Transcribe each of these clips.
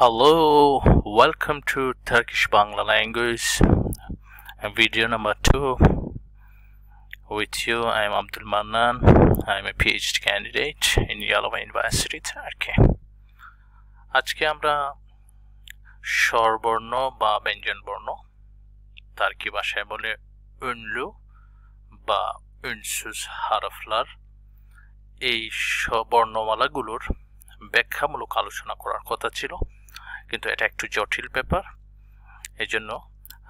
Hello, welcome to Turkish Bangla language video number 2. With you, I am Abdul Mannan. I am a PhD candidate in Yalova University, Turkey. আজকে আমরা স্বরবর্ণ বা ব্যঞ্জন বর্ণ turkey ভাষায় বলে ünlü বা ünsüz harflar এই বর্ণমালাগুলোর ব্যাখ্যামূলক আলোচনা করার কথা ছিল, কিন্তু এটা একটু জটিল ব্যাপার। এজন্য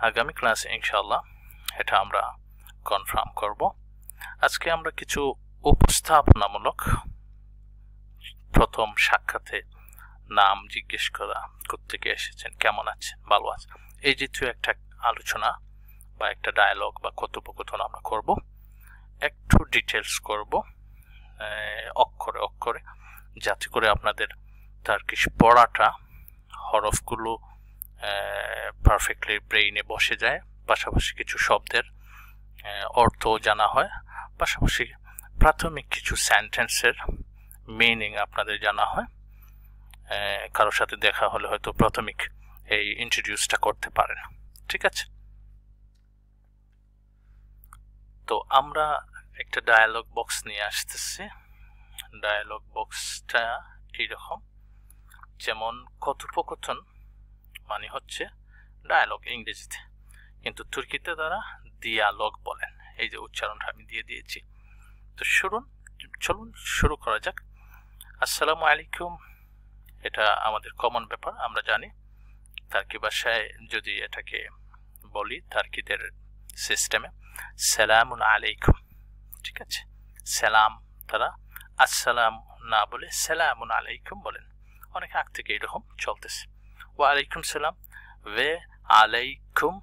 আগামী ক্লাসে ইনশাআল্লাহ এটা আমরা কনফার্ম করব। আজকে আমরা কিছু উপস্থাপনামূলক প্রথম সাক্ষাতে নাম জিজ্ঞেস করা, কোত্থেকে এসেছেন, কেমন আছেন, ভালো আছেন, এই জাতীয় একটা আলোচনা বা একটা ডায়ালগ বা কথোপকথন আমরা করব। একটু ডিটেলস করব অক্ষরে অক্ষরে, যাতে করে আপনাদের টার্কিশ পড়াটা হরফগুলো পারফেক্টলি ব্রেইনে বসে যায়, পাশাপাশি কিছু শব্দের অর্থ জানা হয়, পাশাপাশি প্রাথমিক কিছু সেন্টেন্সের মিনিং আপনাদের জানা হয়। কারোর সাথে দেখা হলে হয়তো প্রাথমিক এই ইন্ট্রোডিউসটা করতে পারেন। ঠিক আছে, তো আমরা একটা ডায়ালগ বক্স নিয়ে আসতেছি। ডায়ালগ বক্সটা এইরকম, যেমন কথোপকথন মানে হচ্ছে ডায়ালগ ইংরেজিতে, কিন্তু তুর্কিতে তারা দিয়ালগ বলেন। এই যে উচ্চারণটা আমি দিয়ে দিয়েছি। তো চলুন শুরু করা যাক। আসসালামু আলাইকুম, এটা আমাদের কমন ব্যাপার, আমরা জানি। টার্কি ভাষায় যদি এটাকে বলি, টার্কিদের সিস্টেমে সালামুন আলাইকুম, ঠিক আছে। সালাম তারা আসসালাম না বলে সালামুন আলাইকুম বলেন। অনেক আগ থেকে এরকম চলতেছে। ওয়া আলাইকুম সালাম, ওয়ে আলাইকুম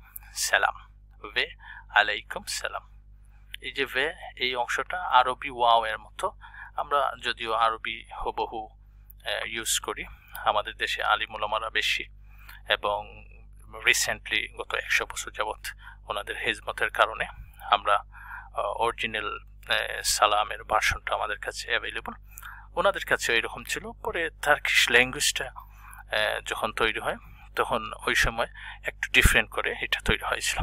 সালাম, ওয়ে আলাইকুম সালাম। এই যে ওয়ে, এই অংশটা আরবি ওয়াও এর মতো। আমরা যদিও আরবি হুবহু ইউজ করি, আমাদের দেশে আলিম উলামারা বেশি, এবং রিসেন্টলি গত 100 বছর যাবৎ ওনাদের হিজমতের কারণে আমরা অরিজিনাল সালামের ভার্সনটা আমাদের কাছে অ্যাভেলেবল। ওনাদের কাছে এরকম ছিল। পরে টার্কিশ ল্যাঙ্গুয়েজটা যখন তৈরি হয়, তখন ওই সময় একটু ডিফারেন্ট করে এটা তৈরি হয়েছিল।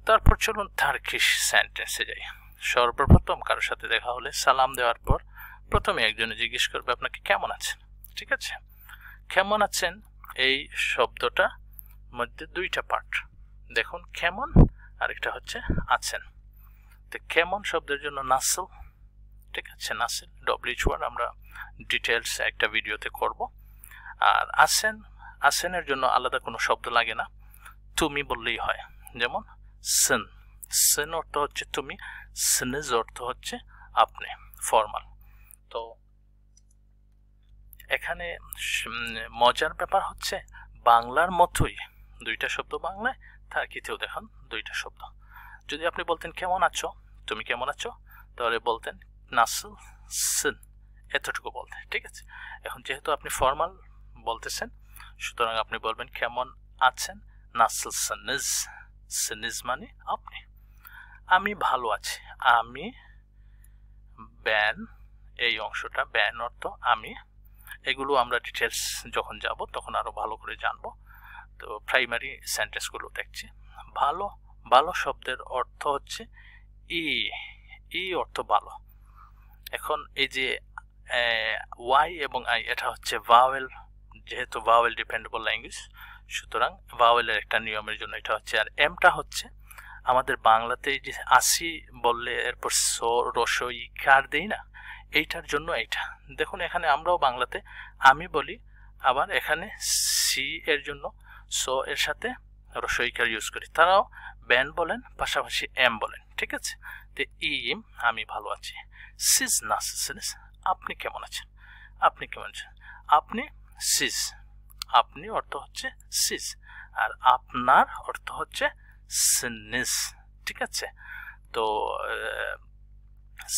তারপর চলুন টার্কিশ সেন্টেন্সে যাই। সর্বপ্রথম কারোর সাথে দেখা হলে সালাম দেওয়ার পর প্রথমে একজনে জিজ্ঞেস করবে আপনাকে কেমন আছেন। ঠিক আছে, কেমন আছেন এই শব্দটা মধ্যে দুইটা পার্ট দেখুন, কেমন আরেকটা হচ্ছে আছেন। তো কেমন শব্দের জন্য নাসল, ঠিক আছে, নাসেল ডব্লিউএইচ ওয়ার্ড আমরা ডিটেলস একটা ভিডিওতে করব। আর আসেনের জন্য আলাদা কোনো শব্দ লাগে না, তুমি বললেই হয়। যেমন সেন, সেন অর্থ হচ্ছে তুমি, সেনেজ অর্থ হচ্ছে আপনি, ফর্মাল। তো এখানে মজার ব্যাপার হচ্ছে বাংলার মতোই দুইটা শব্দ বাংলায়, টার্কিতেও দেখুন দুইটা শব্দ। যদি আপনি বলতেন কেমন আছো, তুমি কেমন আছো, তাহলে বলতেন নাসল সেন, এতটুকু বলতে। ঠিক আছে, এখন যেহেতু আপনি ফর্মাল বলতেছেন, সুতরাং আপনি বলবেন কেমন আছেন, নাসল সেনিজ, সেনিজ মানে আপনি। আমি ভালো আছি, আমি ব্যান, এই অংশটা ব্যান অর্থ আমি। এগুলো আমরা ডিটেলস যখন যাব তখন আরো ভালো করে জানবো। তো প্রাইমারি সেন্টেন্সগুলো দেখছি। ভালো, ভালো শব্দের অর্থ হচ্ছে ই অর্থ ভালো। এখন এই যে ওয়াই এবং আই, এটা হচ্ছে ভাওয়েল, যেহেতু ভাওয়েল ডিপেন্ডেবল ল্যাঙ্গুয়েজ, সুতরাং ভাওয়েলের একটা নিয়মের জন্য এটা হচ্ছে। আর এমটা হচ্ছে আমাদের বাংলাতে যে আসি বললে এরপর সো রসই কার দেই না, এইটার জন্য এইটা। দেখুন এখানে আমরাও বাংলাতে আমি বলি, আবার এখানে সি এর জন্য সো এর সাথে রসইকার ইউজ করি। তারাও ব্যান বলেন, পাশাপাশি এম বলেন। ঠিক আছে, তো ইম আমি ভালো আছি। সিজ নাসিস, আপনি কেমন আছেন, আপনি কেমন আছেন। আপনি সিজ, আপনি অর্থ হচ্ছে সিজ, আর আপনার অর্থ হচ্ছে সিনিস। ঠিক আছে, তো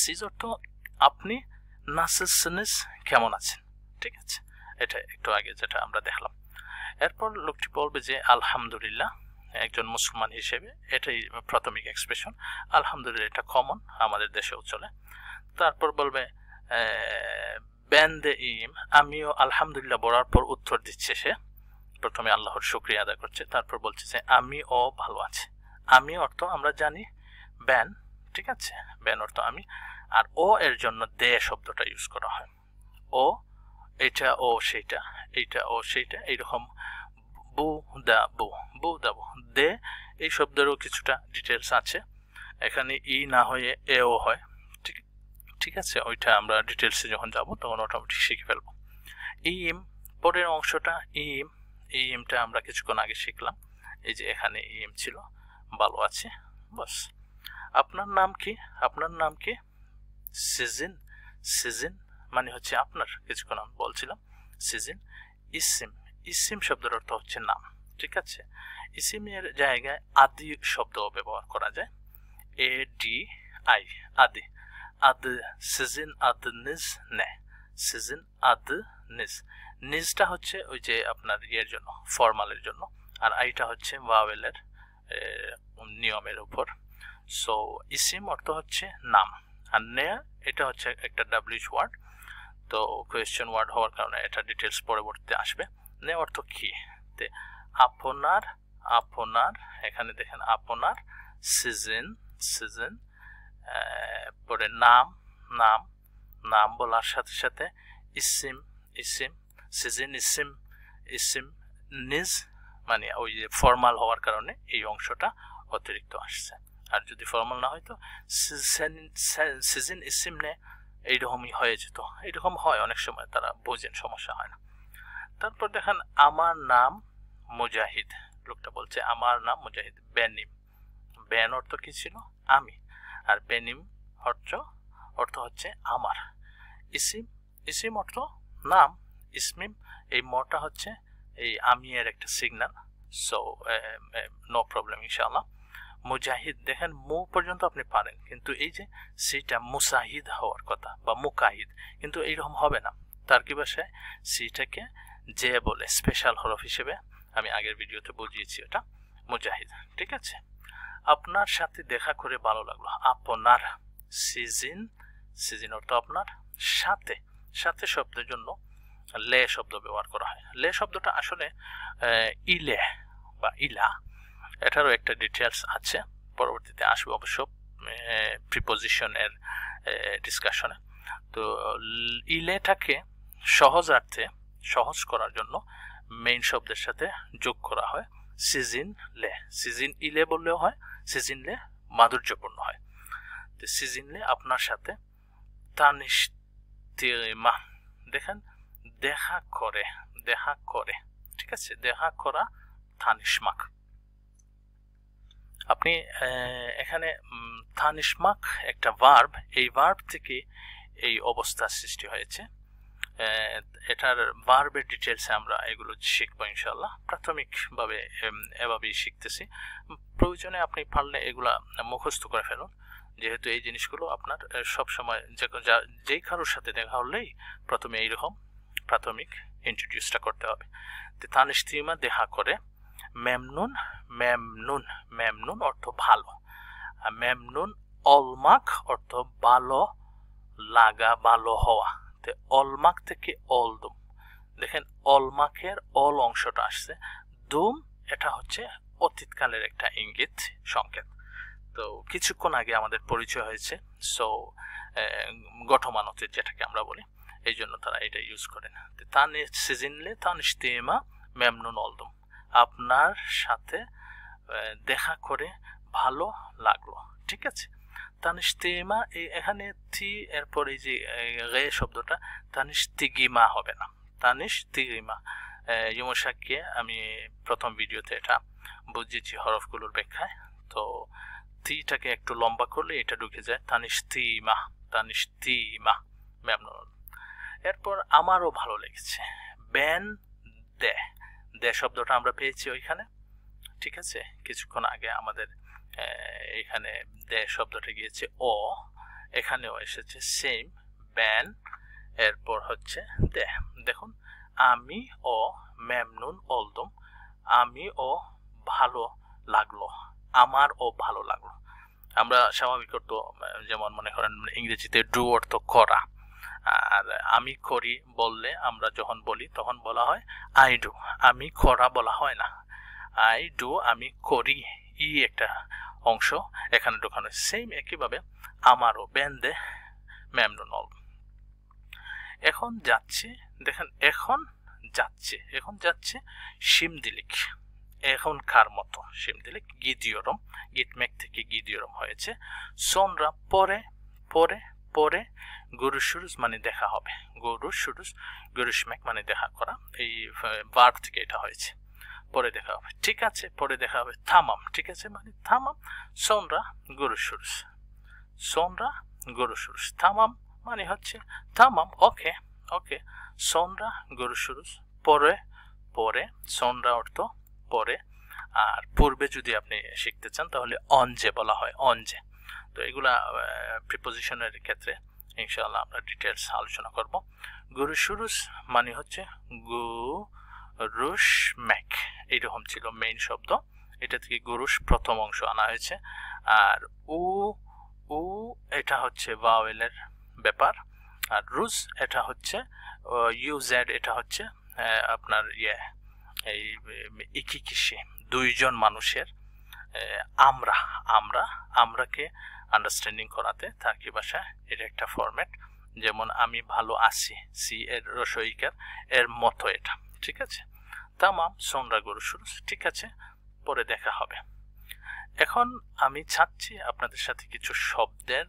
সিজ অর্থ আপনি, নাসিস সিনিস কেমন আছেন। ঠিক আছে, এটা একটু আগে যেটা আমরা দেখলাম। এরপর লোকটি বলবে যে আলহামদুলিল্লাহ, একজন মুসলমান হিসেবে এটাই প্রাথমিক এক্সপ্রেশন। আলহামদুলিল্লাহ এটা কমন, আমাদের দেশেও চলে। তারপর বলবে বেন দে ইম, আমিও আলহামদুলিল্লাহ বলার পর উত্তর দিচ্ছে সে প্রথমে আল্লাহর শুকরিয়া আদায় করছে, তারপর বলছে যে আমি ও ভালো আছে। আমি অর্থ আমরা জানি ব্যান, ঠিক আছে, ব্যান অর্থ আমি, আর ও এর জন্য দে শব্দটা ইউজ করা হয়। ও এটা ও সেইটা, এইটা ও সেইটা, এইরকম বু দা বু, বু দা বু, দে এই শব্দেরও কিছুটা ডিটেলস আছে এখানে, ই না হয়ে এও হয়, ঠিক ঠিক আছে, ওইটা আমরা ডিটেলসে যখন যাব তখন অটোমেটিক শিখে ফেলবো। ইম পরের অংশটা ইম, ইমটা আমরা কিছুক্ষণ আগে শিখলাম, এই যে এখানে ইম ছিল, ভালো আছে, বাস। আপনার নাম কি? আপনার নাম কি? সিজন, সিজন মানে হচ্ছে আপনার, কিছুক্ষণ আমি বলছিলাম সিজন। ইসিম, ইসিম শব্দের অর্থ হচ্ছে নাম, ঠিক আছে। ইসিমের জায়গায় আদি শব্দ ব্যবহার করা যায়, এ ডি আই, আদি, আদ, সিজন আদ নিজ নে, সিজন আদ নিজ, নিজটা হচ্ছে ওই যে আপনার ইয়ের জন্য, ফর্মালের জন্য, আর আইটা হচ্ছে ভাওয়েলের নিয়মের উপর। সো ইসিম অর্থ হচ্ছে নাম, আর নে এটা হচ্ছে একটা ডাব্লিউএইচ ওয়ার্ড, তো কোয়েশ্চেন ওয়ার্ড হওয়ার কারণে এটা ডিটেলস পরবর্তীতে আসবে। নে অর্থ কি? তে আপনার, আপনার, এখানে দেখেন আপনার, সিজন, সিজন, পরে নাম, নাম, নাম বলার সাথে সাথে eSIM, eSIM, season eSIM, eSIM, নিজ মানে ওই যে ফর্মাল হওয়ার কারণে এই অংশটা অতিরিক্ত আসছে, আর যদি ফর্মাল না হয় তো সিজন ইসিম নে এইরকমই হয়ে যেত, এইরকম হয় অনেক সময়, তারা বোঝেন, সমস্যা হয় না। তারপর দেখেন আমার নাম মুজাহিদ, লোকটা বলছে আমার নাম মুজাহিদ। বেনিম, বেন অর্থ কি ছিল? আমি, আর বেনিম অর্থ হচ্ছে আমার। ইসিম, ইসিম অর্থ নাম, ইসমিম এই মটা হচ্ছে এই আমি এর একটা সিগন্যাল, সো নো প্রবলেম ইনশাআল্লাহ। মুজাহিদ, দেখেন মু পর্যন্ত আপনি পারেন, কিন্তু এই যে সিটা মুসাহিদ হওয়ার কথা বা মুকাহিদ, কিন্তু এইরকম হবে না। তার কি ভাষায় সিটাকে যে বলে স্পেশাল হরফ হিসেবে, আমি আগের ভিডিওতে বুঝিয়েছি ওটা, মুজাহিদ, ঠিক আছে। আপনার সাথে দেখা করে ভালো লাগলো, আপনার। সিজন, সিজন অর্থ আপনার, সাথে, সাথে শব্দের জন্য লে শব্দ ব্যবহার করা হয়। লে শব্দটা আসলে ইলে বা ইলা, এটারও একটা ডিটেলস আছে, পরবর্তীতে আসবে অবশ্য প্রিপোজিশনের ডিসকাশনে। তো ইলেটাকে সহজার্থে সহজ করার জন্য মেইন শব্দের সাথে যোগ করা হয় সিজন লে। সিজন ইলে বললেও হয়, সিজন লে মাধুর্যপূর্ণ হয়। তো সিজন লে আপনার সাথে, তানিশতিমা, দেখেন দেখা করে, দেখা করে, ঠিক আছে, দেখা করা, তানিশমাক। আপনি এখানে তানিশমাক একটা ভার্ব, এই ভার্ব থেকে এই অবস্থা সৃষ্টি হয়েছে। এটার ভার্বের ডিটেলসে আমরা এগুলো শিখবো ইনশাল্লাহ, প্রাথমিকভাবে এভাবেই শিখতেছি। প্রয়োজনে আপনি পারলে এগুলা মুখস্থ করে ফেলুন, যেহেতু এই জিনিসগুলো আপনার সবসময় যেই কারোর সাথে দেখা হলেই প্রথমে এইরকম প্রাথমিক ইন্ট্রোডিউসটা করতে হবে। তো তানিশতিমা দেখা করে, মেমনুন, মেমনুন, মেমনুন অর্থ ভালো, আর মেমনুন অলমাক অর্থ ভালো লাগা, ভালো হওয়া। তো অলমাক থেকে অলদুম, দেখেন অলমাকের অল অংশটা আসছে, দুম এটা হচ্ছে অতীতকালের একটা ইঙ্গিত সংকেত। তো কিছুক্ষণ আগে আমাদের পরিচয় হয়েছে, সো গঠমান অতীত যেটাকে আমরা বলি, এই জন্য তারা এটা ইউজ করে না। তানি সিজনলে তানিশতিমা মেমনুন অলদুম, আপনার সাথে দেখা করে ভালো লাগলো, ঠিক আছে। তানিশতিমা এখানে থি এরপর এই যে রে শব্দটা তানিশতিগিমা হবে না, তানিশতিগিমা। ইউমশাককে আমি প্রথম ভিডিওতে এটা বুঝিয়েছি হরফগুলোর ব্যাখ্যায়, তো থিটাকে একটু লম্বা করলে এটা ঢুকে যায়, তানিশতিমা, তানিশতিমা মেমনুন। এরপর আমারও ভালো লেগেছে, বেন দে, দে শব্দটা আমরা পেয়েছি ওইখানে, ঠিক আছে। কিছুক্ষণ আগে আমাদের এখানে দে শব্দটা গিয়েছে ও, এখানেও এসেছে সেম, ব্যান, এরপর হচ্ছে দে। দেখুন আমি ও মেমনুন অলদম, আমি ও ভালো লাগলো, আমার ও ভালো লাগলো। আমরা স্বাভাবিক অর্থ যেমন মনে করেন ইংরেজিতে ডু অর্থ করা, আর আমি করি বললে আমরা যখন বলি তখন বলা হয় আই ডু, আমি করা বলা হয় না। আই ডু আমি করি, ই একটা অংশ এখানে ঢোকানো। সেম একইভাবে আমারও বেন্দে মেমনুন অল। এখন যাচ্ছে, দেখেন এখন যাচ্ছে শিমদিলিক। এখন কার মতো শিমদিলিক? গিদিওরম, গিটমেক থেকে গিদিওরম হয়েছে। সোনরা পরে পরে পরে গুরুসুরুস মানে দেখা হবে, গুরুসুরুস গুরুসমেক মানে দেখা করা, এই ভার্ব থেকে এটা হয়েছে। পরে দেখা হবে, ঠিক আছে, পরে দেখা হবে। থামাম, ঠিক আছে মানে থামাম। সোনরা গুরুসুরুস, সোনরা গুরুসুরুস। থামাম মানে হচ্ছে থামাম, ওকে ওকে। সোনরা গুরুসুরুস পরে পরে, সোনরা অর্থ পরে। আর পূর্বে যদি আপনি শিখতে চান তাহলে অনজে বলা হয়, অনজে। তো এগুলা প্রিপোজিশনের ক্ষেত্রে ইনশাআল্লাহ আমরা ডিটেলস আলোচনা করব। গুরুসুরুস মানে হচ্ছে গুরুশ ম্যাক, এইরকম ছিল মেইন শব্দ। এটা থেকে গুরুশ প্রথম অংশ আনা হয়েছে। আর উ উ এটা হচ্ছে ভাওয়েলের ব্যাপার। আর রুজ এটা হচ্ছে ইউজেড, এটা হচ্ছে আপনার এই ইকিকিশি, দুইজন মানুষের আমরা আমরা আমরাকে আন্ডারস্ট্যান্ডিং করাতে তার্কিক ভাষায় এটা একটা ফরম্যাট। যেমন আমি ভালো আছি, সি এর রসইকার এর মতো এটা, ঠিক আছে। তামাম সোনরা গুরুসুরুস, ঠিক আছে, পরে দেখা হবে। এখন আমি চাচ্ছি আপনাদের সাথে কিছু শব্দের,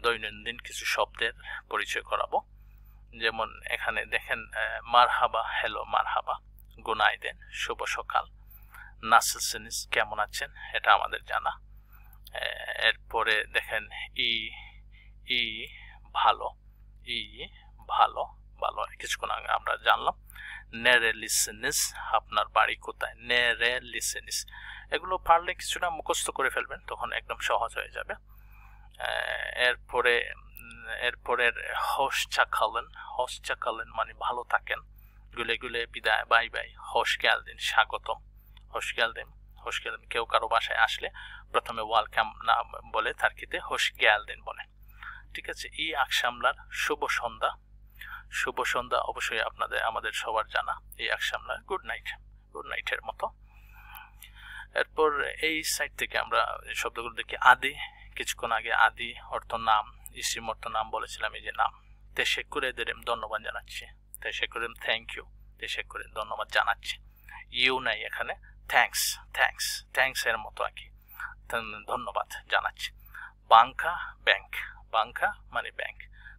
দৈনন্দিন কিছু শব্দের পরিচয় করাবো। যেমন এখানে দেখেন মারহাবা, হ্যালো মারহাবা, গুনাইদেন, শুভ সকাল। নাসিসিনিস কেমন আছেন, এটা আমাদের জানা। এরপরে দেখেন ই ই ভালো, ই ভালো ভালো কিছুক্ষণ আগে আমরা জানলাম। নেরেলিসিনিস আপনার বাড়ি কোথায়, নেরেলিসিনিস। এগুলো পারলে কিছুটা মুখস্থ করে ফেলবেন, তখন একদম সহজ হয়ে যাবে। এরপরের হোসচাকালেন, হোসচাকালেন মানে ভালো থাকেন। গুলে গুলে বিদায়, বাই বাই। হোসগ্যালদিন স্বাগতম, হোসগ্যালদিন হোসগ্যালদিন। কেউ কারো বাসায় আসলে প্রথমে ওয়েলকাম না বলে তার্কিতে হোসগ্যালদিন বলে, ঠিক আছে। ই আকশামলার শুভ সন্ধ্যা, শুভ সন্ধ্যা অবশ্যই আপনাদের আমাদের সবার জানা। এই আকশামলার গুড নাইট, গুড নাইটের মতো। এরপর এই সাইড থেকে আমরা শব্দগুলো দেখি। আদি, কিছুক্ষণ আগে আদি অর্থ নাম, ইসিম অর্থ নাম বলেছিলাম, এই যে নাম। তেশেকুরে দেরেম ধন্যবাদ জানাচ্ছি, তেশেকুরেম থ্যাংক ইউ, তেশেকুরে ধন্যবাদ জানাচ্ছি। ইউ নাই এখানে, থ্যাঙ্কস, থ্যাঙ্কস থ্যাঙ্কস এর মতো আর কি, ধন্যবাদ জানাচ্ছি। বাংকা ব্যাংক, বাংকা মানে ব্যাংক।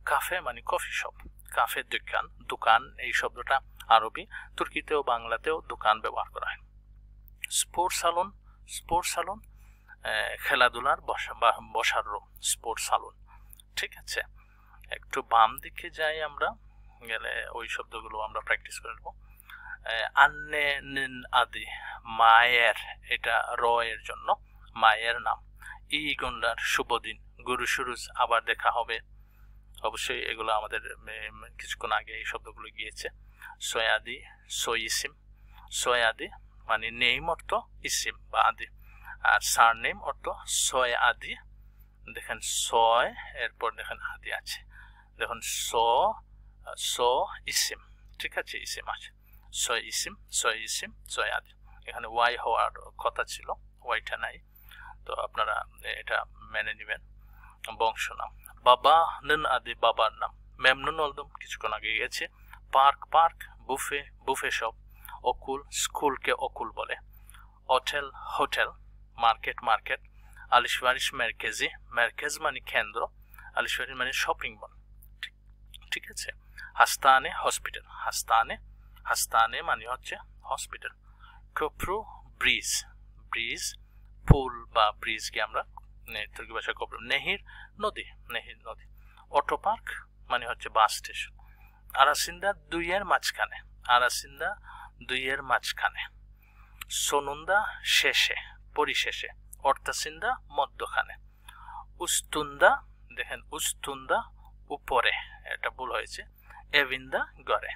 কাফে মানে কফি শপ, কাফে দোকান, দোকান এই শব্দটা আরবি, তুর্কিতেও বাংলাতেও দোকান ব্যবহার করা হয়। স্পোর্টস সালন, স্পোর্টস সালন খেলাধুলার বসার রুম, স্পোর্টস সালন, ঠিক আছে। একটু বাম দিকে যাই আমরা, গেলে ওই শব্দগুলো আমরা প্র্যাকটিস করে নেব। আন্নে নিন আদি মায়ের, এটা র এর জন্য মায়ের নাম। ই গন্ডার শুভ দিন, গুরুসুরুজ আবার দেখা হবে। অবশ্যই এগুলো আমাদের কিছুক্ষণ আগে এই শব্দগুলো গিয়েছে। সয়াদি, সইসিম, সয়াদি মানে নেম অর্থ ইসিম বা আদি, আর সার নেম অর্থ সয় আদি। দেখেন সয়, এরপর দেখেন আদি আছে, দেখুন স ইসিম, ঠিক আছে, ইসিম আছে। সয় ইসিম, সয় ইসিম, সয় আদি। এখানে ওয়াই হওয়ার কথা ছিল, ওয়াইটা নাই, তো আপনারা এটা মেনে নেবেন। বংশ নাম। বাবা নেন আদি বাবার নাম। মেমনুন অলদম কিছুক্ষণ আগে গেছে। Park, park. Buffet, buffet shop. অকুল, স্কুলকে অকুল বলে। Hotel, hotel. Market, market. আলিশবারিশ মেরকেজি, মেরকেজ মানে কেন্দ্র, আলিশবারিশ মানে শপিং মল, ঠিক আছে। হাস্তানে, হসপিটাল, হাস্তানে, হাস্তানে মানে হচ্ছে হসপিটাল। কোপ্রু ব্রিজ, ব্রিজ পুল বা ব্রিজকে আমরা তুর্কি ভাষায় কোপ্রু। নেহির নদী, নেহির নদী। অটো পার্ক মানে হচ্ছে বাস স্টেশন। আরাসিন্দা দুইয়ের মাঝখানে, আরাসিন্দা দুইয়ের মাঝখানে। সোনুন্দা শেষে, পরিশেষে। অর্থাসিন্দা মধ্যখানে। উস্তুন্দা, দেখেন উস্তুন্দা উপরে, এটা ভুল হয়েছে। এভিন্দা গড়ে।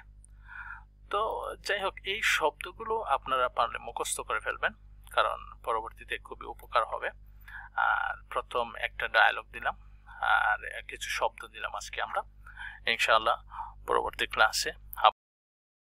তো যাই হোক, এই শব্দগুলো আপনারা পারলে মুখস্থ করে ফেলবেন, কারণ পরবর্তীতে খুবই উপকার হবে। আর প্রথম একটা ডায়ালগ দিলাম, আর কিছু শব্দ দিলাম আজকে আমরা। ইনশাআল্লাহ পরবর্তী ক্লাসে